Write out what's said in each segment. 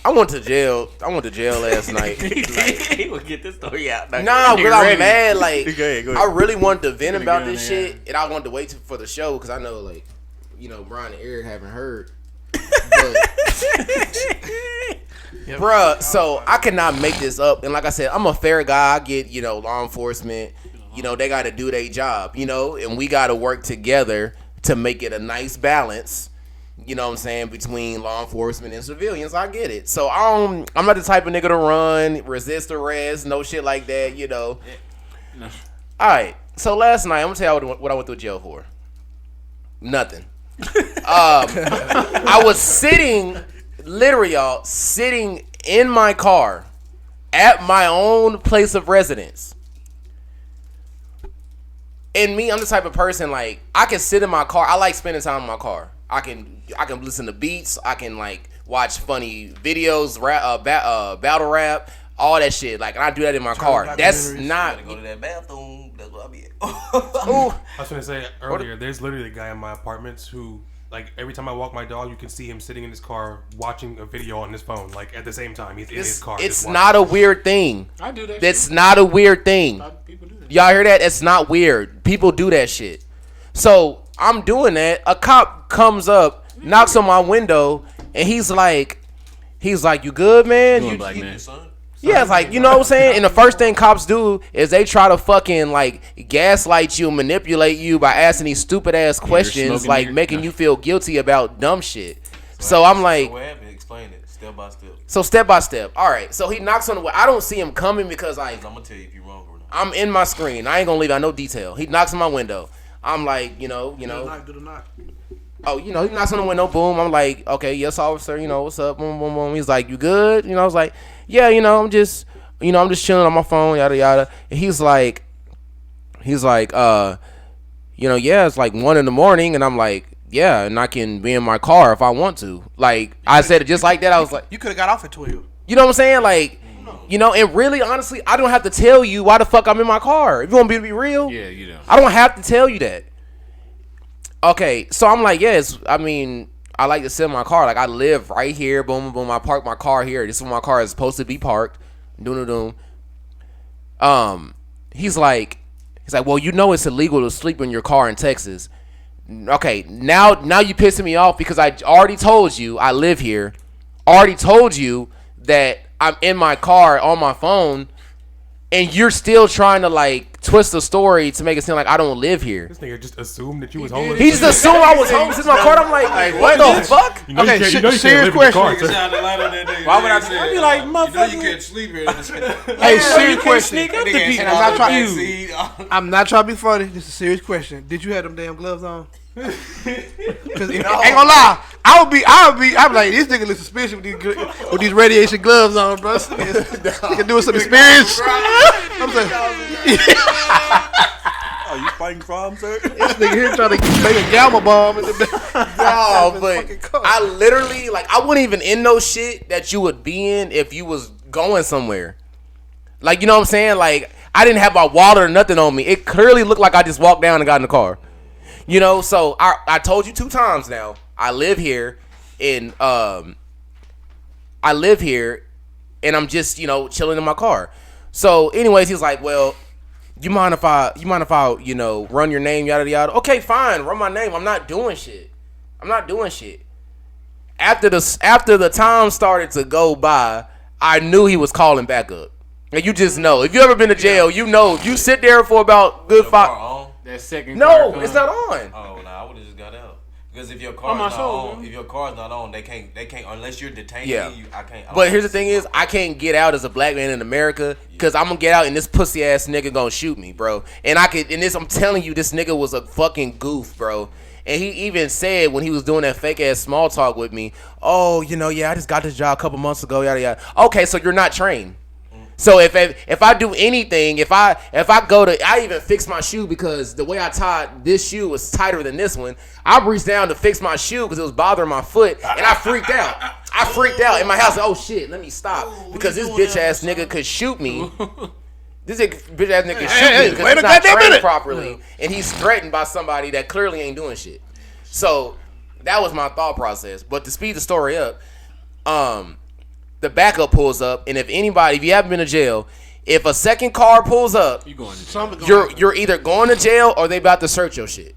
I went to jail last night. He would get this story out. Nah, but I'm mad. Like, Go ahead. I really wanted to vent about this shit, and I wanted to wait for the show because I know, like, Brian and Airrick haven't heard. But, bruh, so I cannot make this up. And like I said, I'm a fair guy. I get, law enforcement. They got to do their job, and we got to work together to make it a nice balance. You know what I'm saying, between law enforcement and civilians. I get it. So I'm not the type of nigga to run, resist arrest, no shit like that, No. All right. So last night, I'm gonna tell you what I went to jail for. Nothing. I was sitting in my car at my own place of residence. And me, I'm the type of person, like, I can sit in my car. I like spending time in my car. I can listen to beats. I can, like, watch funny videos, battle rap, all that shit. Like, and I do that in my car. That's not. Go to that bathroom. That's what I be. I was gonna say earlier. There's literally a guy in my apartments who, like, every time I walk my dog, you can see him sitting in his car watching a video on his phone, like, at the same time. He's in his car. It's not a weird thing. I do that. That's not a weird thing. People do that. Y'all hear that? It's not weird. People do that shit. So I'm doing that. A cop comes up, knocks on my window, and he's like, "You good, man?" You black man. Yeah, it's like, you know what I'm saying? And the first thing cops do is they try to fucking, like, gaslight you, manipulate you by asking these stupid ass questions, like making you feel guilty about dumb shit. So I'm like, explain it step by step. So step by step. All right. So he knocks on the window. I don't see him coming because I'm gonna tell you if you're wrong or not. I'm in my screen. I ain't gonna leave out no detail. He knocks on my window. I'm like, Do the knock. Oh, he knocks on the window. Boom. I'm like, okay, yes, officer. What's up? Boom, boom, boom. He's like, you good? I was like, yeah. I'm just chilling on my phone. Yada yada. And he's like, yeah, it's like 1 a.m. And I'm like, yeah, and I can be in my car if I want to. Like, I said it just like that. I was like, you could have got off at 12. You know what I'm saying? Like, and really, honestly, I don't have to tell you why the fuck I'm in my car. If you want me to be real, yeah, you know, I don't have to tell you that. Okay, so I'm like, yes, I like to sit in my car. Like, I live right here. Boom, boom, boom. I park my car here. This is where my car is supposed to be parked. Doom. He's like, well, it's illegal to sleep in your car in Texas. Okay, now you pissing me off because I already told you I live here. Already told you that I'm in my car on my phone, and you're still trying to, like, twist the story to make it seem like I don't live here. This nigga just assumed that you was homeless. He just assumed I was homeless in my car. I'm like what the fuck? Okay, serious question. Why would I say? I'd be like, motherfucker. You can't sleep here. Hey, serious question. Sneak up to And people. I'm not trying to be funny. This is a serious question. Did you have them damn gloves on? Cause ain't gonna lie, I would be like, this nigga look suspicious with these radiation gloves on, bro. He can do some experience. I'm saying, Are you fighting crime, sir? this nigga here trying to make a gamma bomb in the No, but I literally, like, I wasn't even in no shit that you would be in if you was going somewhere. Like, you know what I'm saying? Like, I didn't have my wallet or nothing on me. It clearly looked like I just walked down and got in the car. So I told you 2 times now. I live here, and I'm just chilling in my car. So, anyways, he's like, well, you mind if I run your name, yada yada. Okay, fine, run my name. I'm not doing shit. After the time started to go by, I knew he was calling back up. And you just know. If you ever been to jail, you know. You sit there for about good 5. That second. No, it's not on. Oh, no, I would have just got out. Because if your car's not on, they can't unless you're detained. Yeah. I can't. But here's the thing is, I can't get out as a black man in America because I'm gonna get out and this pussy ass nigga gonna shoot me, bro. And I'm telling you, this nigga was a fucking goof, bro. And he even said when he was doing that fake ass small talk with me, oh, I just got this job a couple months ago, yada yada. Okay, so you're not trained. So if I do anything, if I even fix my shoe because the way I tied this shoe was tighter than this one, I reached down to fix my shoe because it was bothering my foot, and I freaked out. I freaked out in my house. Like, oh shit, let me stop because this bitch ass nigga could shoot me. This bitch ass nigga could shoot me because he's not trained properly, and he's threatened by somebody that clearly ain't doing shit. So that was my thought process. But to speed the story up, the backup pulls up, and if you haven't been to jail, if a second car pulls up, you're either going to jail or they about to search your shit.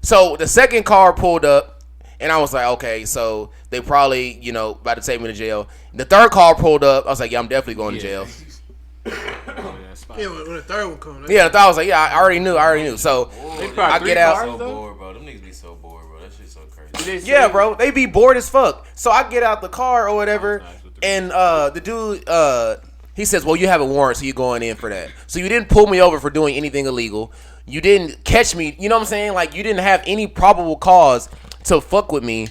So the second car pulled up, and I was like, okay, so they probably, about to take me to jail. The third car pulled up. I was like, yeah, I'm definitely going to jail. Yeah, when the third one comes. Yeah, I was like, yeah, I already knew. So I get out. So bored, bro. Them niggas be so bored, bro. That shit's so crazy. Yeah, bro, they be bored as fuck. So I get out the car or whatever, and the dude, he says, well, you have a warrant, so you're going in for that. So you didn't pull me over for doing anything illegal. You didn't catch me. You know what I'm saying? Like, you didn't have any probable cause to fuck with me,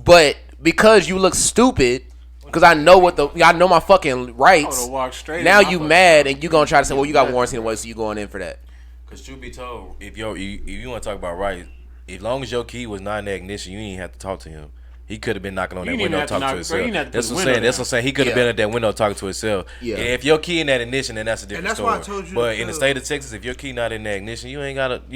but because you look stupid. Because I know my fucking rights. Now you mad and you gonna try to say, well, you got warrants anyway, so you going in for that. Because truth be told, if you want to talk about rights, as long as your key was not in the ignition, you didn't even have to talk to him. He could have been knocking on that window talking to himself. That's what I'm saying. He could have been at that window talking to himself. Yeah. And if your key in that ignition, then that's a different story. Why I told you. But in the state of Texas, if your key not in that ignition, you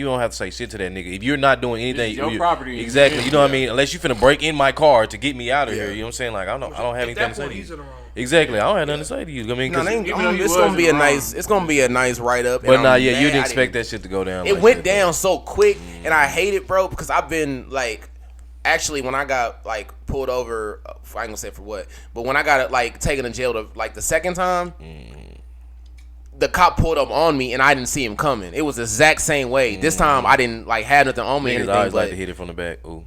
don't have to say shit to that nigga. If you're not doing anything, your property. Exactly. You know what I mean? Unless you finna break in my car to get me out of here. You know what I'm saying? Like I don't have anything to say to you. Exactly. I don't have nothing to say to you. I mean, it's gonna be a nice write up. But you didn't expect that shit to go down. It went down so quick, and I hate it, bro, because I've been like. Actually, when I got like pulled over, I ain't gonna say for what, but when I got like taken to jail the second time, the cop pulled up on me and I didn't see him coming. It was the exact same way. This time I didn't like have nothing on me. Niggas always like to hit it from the back. Ooh.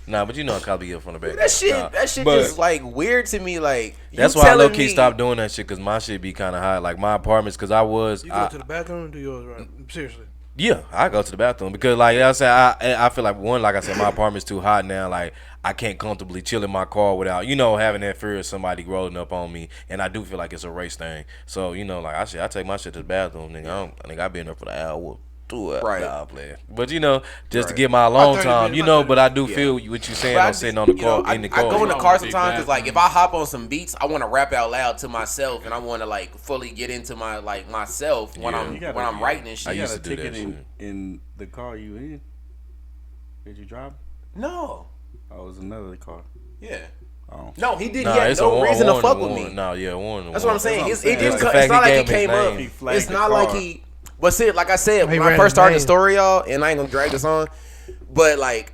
Nah, but a cop be hit from the back. That shit just like weird to me. Like that's why I low key stopped doing that shit because my shit be kind of high. Like my apartments, because I was. You go to the bathroom and do yours right? Seriously. Yeah, I go to the bathroom because, like I said, I feel like like I said, my apartment's too hot now. Like I can't comfortably chill in my car without, having that fear of somebody rolling up on me. And I do feel like it's a race thing. So, like I take my shit to the bathroom, nigga. I think I've been there for the hour. 2 hours. Right. But just to get my alone time, but I do feel what you're saying. I'm sitting on the car in the car. I go in the car sometimes because like if I hop on some beats, I want to rap out loud to myself and I want to like fully get into my myself when I'm writing and shit. I used to do that shit. In the car you in? Did you drive? No. Oh, it was another car. Yeah. Oh. No, he didn't. He had no reason to fuck with me. No, yeah, warning. That's what I'm saying. It's not like he came up. It's not like he. But see, like I said, when I first started the story, y'all, and I ain't gonna drag this on, but like,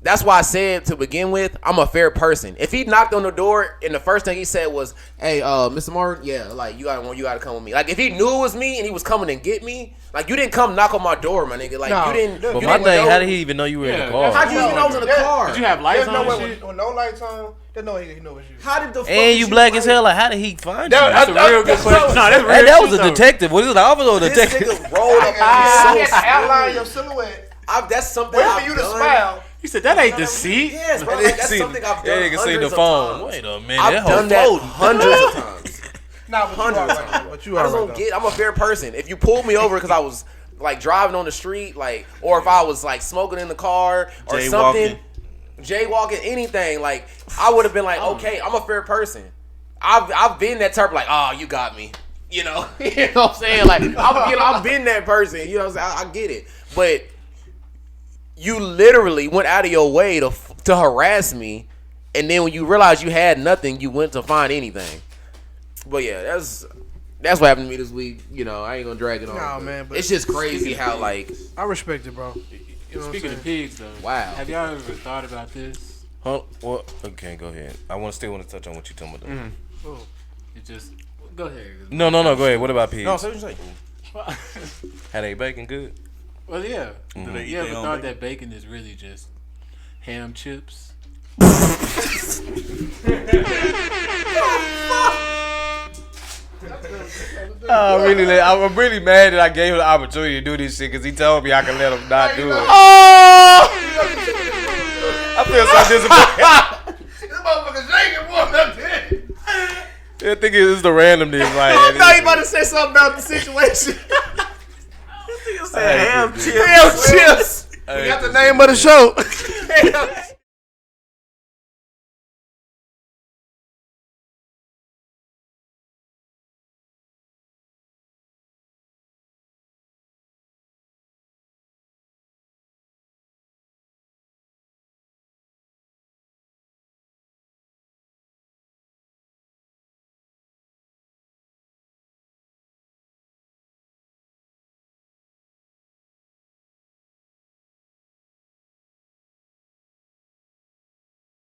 that's why I said to begin with, I'm a fair person. If he knocked on the door and the first thing he said was, "Hey, Mr. Martin, yeah, like you gotta come with me." Like if he knew it was me and he was coming and get me, like you didn't come knock on my door, my nigga. Like you didn't. But my thing, how did he even know you were in the car? How'd you even know I was in the car? Did you have lights on? With no lights on. There's no way he know it's you. How did the fuck and you black as hell? Like how did he find you? That's a real good question. No, that's real. That was a detective. Was it an officer or a detective? This nigga rolled up. Outline your silhouette. That's something. Wait for you to smile. He said that ain't deceit. Yes, bro. Like, that's something I've done. Yeah, you can see the phone. Wait a minute. I've done that hundreds of times. Hundreds of times. But you I just don't get. I'm a fair person. If you pulled me over because I was like driving on the street, like, or if I was like smoking in the car or something. Jaywalking, anything, like I would have been like, okay, I'm a fair person. I've been that type of like, oh, you got me, you know what I'm saying? Like I've been that person, you know what I'm saying? I get it, but you literally went out of your way to harass me, and then when you realized you had nothing, you went to find anything. But yeah, that's what happened to me this week. I ain't gonna drag it on. Nah, man, but it's just crazy how like I respect it, bro. Speaking of pigs, though, wow. Have y'all ever thought about this? Well, okay, go ahead. I still want to touch on what you're talking about. Oh, it just go ahead. No, go ahead. What about pigs? No, say what you say. Had they bacon good? Well, yeah. You ever thought that bacon is really just ham chips? I'm really mad that I gave him the opportunity to do this shit because he told me I could let him not do it. Oh! I feel so disappointed. This motherfucker's shaking one up there. I think it's the randomness. Like, I thought you about to say something about the situation. This nigga said ham chips. We got the name of the show.